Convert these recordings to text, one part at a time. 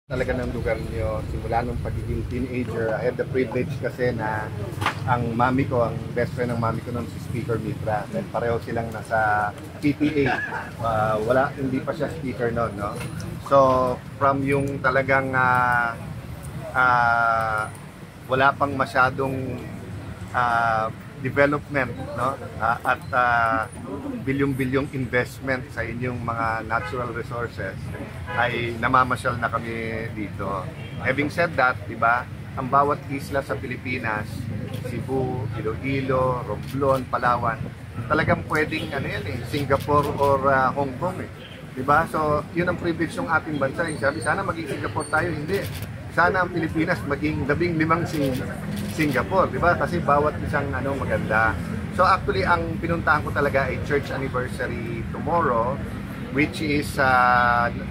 Talaga ng lugar niyo simula nung pagiging teenager. I had the privilege kasi na ang mami ko, ang best friend ng mami ko noon si Speaker Mitra. Dahil pareho silang nasa PTA. Hindi pa siya speaker noon, no? So, from yung talagang wala pang masyadong development, no? At bilyong-bilyong investment sa inyong mga natural resources ay namamasyal na kami dito. Having said that, di ba, ang bawat isla sa Pilipinas, Cebu, Iloilo, Romblon, Palawan, talagang pwedeng Singapore or Hong Kong eh. Di ba? So, yun ang privilege ng ating bansa. Sabi, sana maging Singapore tayo, hindi. Sana ang Pilipinas maging 15 Singapore, di ba? Kasi bawat isang maganda. So actually, ang pinuntahan ko talaga ay church anniversary tomorrow, which is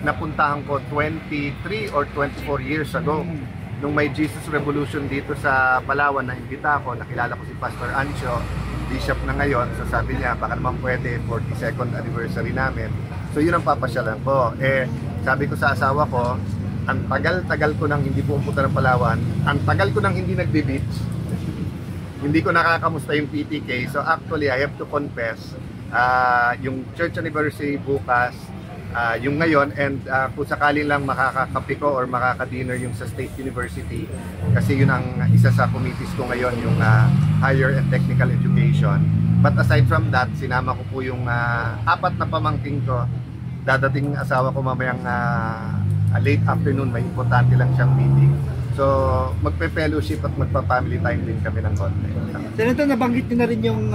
napuntahan ko 23 or 24 years ago. Nung may Jesus Revolution dito sa Palawan, na-imbita ako, nakilala ko si Pastor Ancho, bishop na ngayon. So sabi niya, baka naman pwede, 42nd anniversary namin. So yun ang papasyalan ko. Sabi ko sa asawa ko, ang tagal-tagal ko nang hindi pumunta ng Palawan, ang tagal ko nang hindi nagbe-beach, hindi ko nakakamusta yung PTK. So actually, I have to confess, yung church anniversary bukas, yung ngayon, and kung sakaling lang makakakapi ko or makaka-dinner yung sa State University, kasi yun ang isa sa committees ko ngayon, yung Higher and Technical Education. But aside from that, sinama ko po yung 4 na pamangking ko. Dadating asawa ko mamayang late afternoon, may importante lang siyang meeting. So, magpe-fellowship at magpa-family time din kami ng konti. Senator, nabanggit niyo na rin yung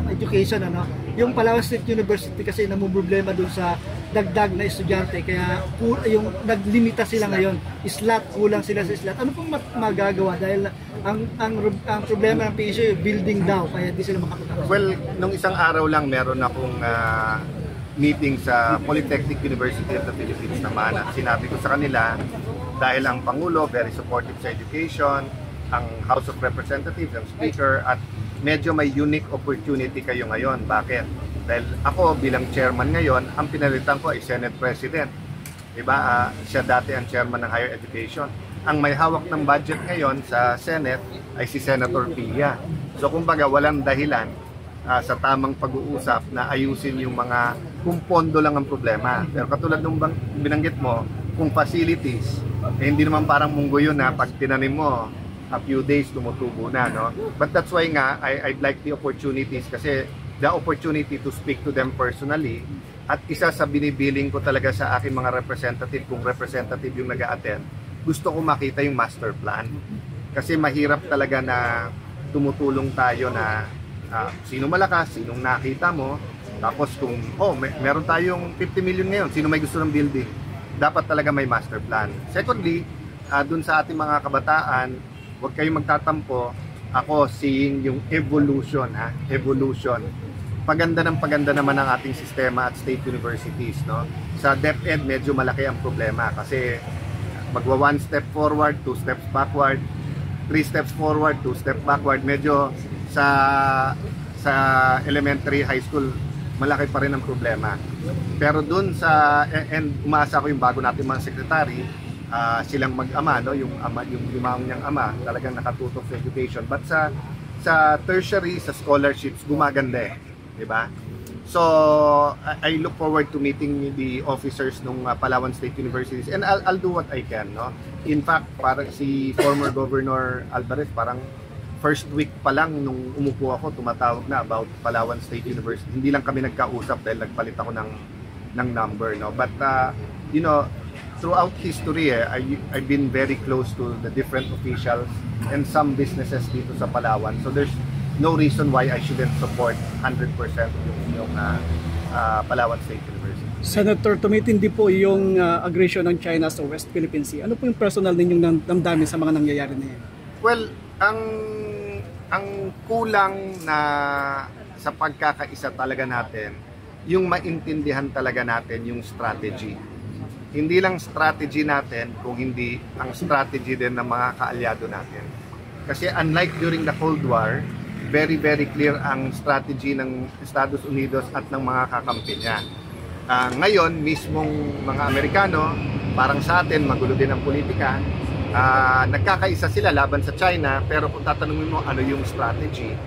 education, Yung Palawan State University kasi namumroblema dun sa dagdag na estudyante, kaya yung naglimita sila ngayon, kulang sila sa slot. Ano pong magagawa? Dahil ang problema ng PSU, building daw, kaya di sila makapagpapasok. Well, nung isang araw lang meron akong meeting sa Polytechnic University of the Philippines naman, at sinabi ko sa kanila, dahil ang Pangulo very supportive sa education, ang House of Representatives, ang Speaker, at medyo may unique opportunity kayo ngayon. Bakit? Dahil ako bilang chairman ngayon, ang pinalitan ko ay Senate President. Diba? Siya dati ang chairman ng Higher Education. Ang may hawak ng budget ngayon sa Senate ay si Senator Pilla. So kumbaga walang dahilan sa tamang pag-uusap na ayusin yung mga kung pondo lang ang problema. Pero katulad nung binanggit mo, kung facilities, hindi naman parang munggo yun na pag tinanim mo, a few days tumutubo na, no? But that's why nga, I'd like the opportunities, kasi the opportunity to speak to them personally, at isa sa binibiling ko talaga sa aking mga representative, kung representative yung nag-a-attend, gusto ko makita yung master plan. Kasi mahirap talaga na tumutulong tayo na sino malakas, sinong nakita mo, tapos kung, meron tayong 50 million ngayon, sino may gusto ng building? Dapat talaga may master plan. Secondly, dun sa ating mga kabataan, huwag kayong magtatampo. Ako seeing yung evolution, evolution. Paganda naman ang ating sistema at state universities, no? Sa DepEd medyo malaki ang problema kasi magwa 1 step forward, 2 steps backward, 3 steps forward, 2 steps backward. Medyo sa elementary, high school, malaki pa rin ang problema. Pero dun and umaasa ko yung bago natin mga secretary, silang mag-ama, no? Yung limang niyang ama, talagang nakatutok sa education. But sa tertiary, sa scholarships, gumaganda di ba? So, I look forward to meeting the officers ng Palawan State Universities, and I'll do what I can, no? In fact, parang si former Governor Alvarez, parang first week pa lang nung umupo ako, tumatawag na about Palawan State University. Hindi lang kami nagkausap dahil nagpalit ako ng number, no? But throughout history, I've been very close to the different officials and some businesses dito sa Palawan. So there's no reason why I shouldn't support 100% yung Palawan State University. Senator, tumitindi po yung aggression ng China sa West Philippine Sea. Ano po yung personal ninyong damdamin sa mga nangyayari na yan? Well, ang kulang na sa pagkakaisa talaga natin, yung maintindihan talaga natin yung strategy. Hindi lang strategy natin, kung hindi ang strategy din ng mga kaalyado natin. Kasi unlike during the Cold War, very very clear ang strategy ng Estados Unidos at ng mga kakampi niya. Ngayon, mismong mga Amerikano, parang sa atin, magulo din ang politika. Nagkakaisa sila laban sa China, pero kung tatanungin mo ano yung strategy,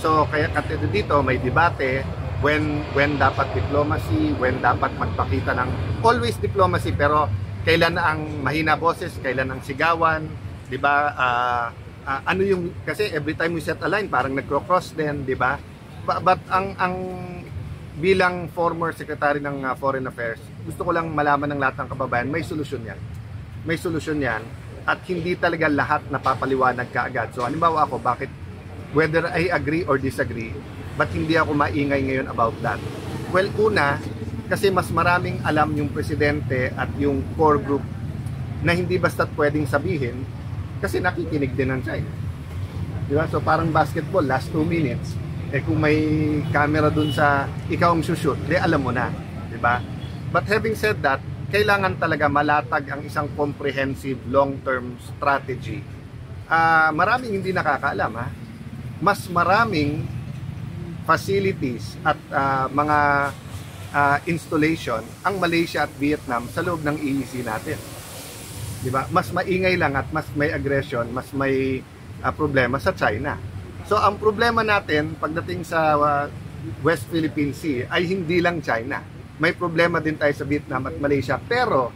so kaya katulad dito may debate when dapat diplomacy, when dapat magpakita ng always diplomacy, pero kailan ang mahina boses, kailan ang sigawan, di ba? Ano yung, kasi every time we set a line parang nagcro-cross din, di ba? But ang bilang former secretary ng Foreign Affairs, gusto ko lang malaman ng lahat ng kababayan, may solusyon yan. May solusyon yan at hindi talaga lahat napapaliwanag kaagad. So halimbawa ako, bakit whether I agree or disagree, but hindi ako maingay ngayon about that? Well, una, kasi mas maraming alam yung presidente at yung core group na hindi basta't pwedeng sabihin kasi nakikinig din ng China. Di ba? So parang basketball, last 2 minutes, kung may camera dun sa ikaw ang shoot, alam mo na. Di ba? But having said that, kailangan talaga malatag ang isang comprehensive long-term strategy. Maraming hindi nakakaalam, ha? Mas maraming facilities at mga installation ang Malaysia at Vietnam sa loob ng EEC natin. Di ba? Mas maingay lang at mas may aggression, mas may problema sa China. So ang problema natin pagdating sa West Philippine Sea ay hindi lang China. May problema din tayo sa Vietnam at Malaysia, pero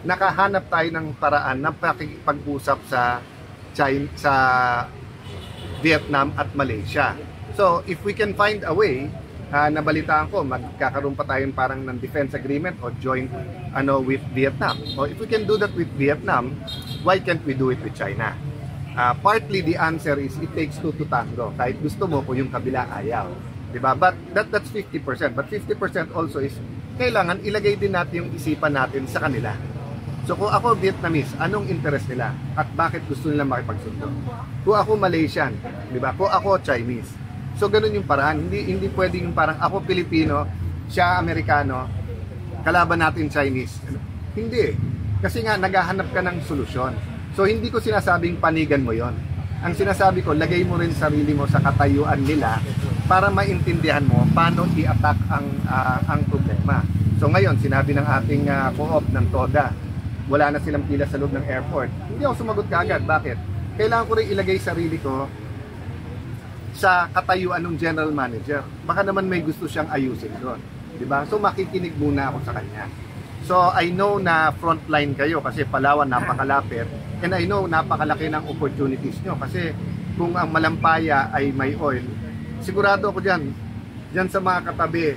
nakahanap tayo ng paraan ng pakikipag-usap sa China, sa Vietnam at Malaysia. So if we can find a way, nabalitaan ko magkakaroon pa tayong parang ng defense agreement o joint with Vietnam. O if we can do that with Vietnam, why can't we do it with China? Partly the answer is it takes two to tango. Kahit gusto mo kung yung kabila ayaw, diba? But that's 50%. But 50% also is kailangan ilagay din natin yung isipan natin sa kanila. So kung ako Vietnamese, anong interest nila at bakit gusto nila makipagsundo? Kung ako Malaysian, diba? Kung ako Chinese. So ganun yung paraan. Hindi pwedeng yung parang ako Pilipino, siya Amerikano, kalaban natin Chinese. Hindi. Kasi nga naghahanap ka ng solusyon. So hindi ko sinasabing panigan mo yon. Ang sinasabi ko, lagay mo rin sarili mo sa katayuan nila para maintindihan mo paano i-attack ang problema. So ngayon, sinabi ng ating co-op ng TODA, wala na silang pila sa loob ng airport. Hindi ako sumagot kaagad. Bakit? Kailangan ko rin ilagay sarili ko sa katayuan ng general manager. Baka naman may gusto siyang ayusin doon. Diba? So makikinig muna ako sa kanya. So I know na frontline kayo kasi Palawan napakalapit, and I know napakalaki ng opportunities nyo kasi kung ang Malampaya ay may oil, sigurado ako dyan sa mga katabi,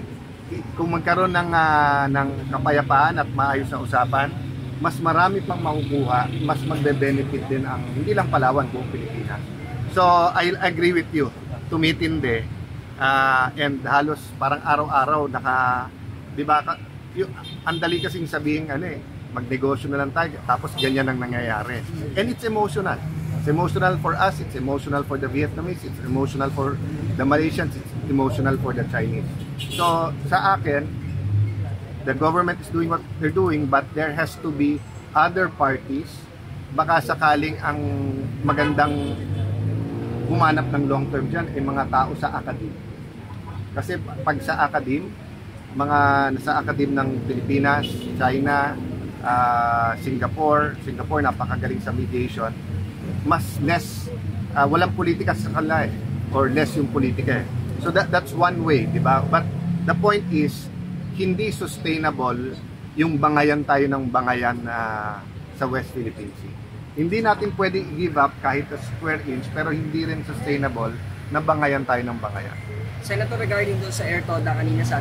kung magkaroon ng kapayapaan at maayos na usapan, mas marami pang makukuha, mas magbe-benefit din ang hindi lang Palawan, buong Pilipinas. So I agree with you, tumitindi, and halos parang araw-araw di ba, ang dali kasing sabihin magnegosyo na lang tayo tapos ganyan ang nangyayari, and it's emotional. It's emotional for us, it's emotional for the Vietnamese, it's emotional for the Malaysians, it's emotional for the Chinese. So sa akin, the government is doing what they're doing, but there has to be other parties. Baka sakaling ang magandang humanap ng long term dyan ay mga tao sa academe. Kasi pag sa academe, mga nasa academe ng Pilipinas, China, Singapore napakagaling sa mediation, mas less walang politika sa kanila or less yung politika so that's one way, di ba? But the point is hindi sustainable yung bangayan tayo ng bangayan sa West Philippine Sea. Hindi natin pwede i-give up kahit a square inch, pero hindi rin sustainable na bangayan tayo ng bangayan. Senator, regarding doon sa Air TODA kanina sa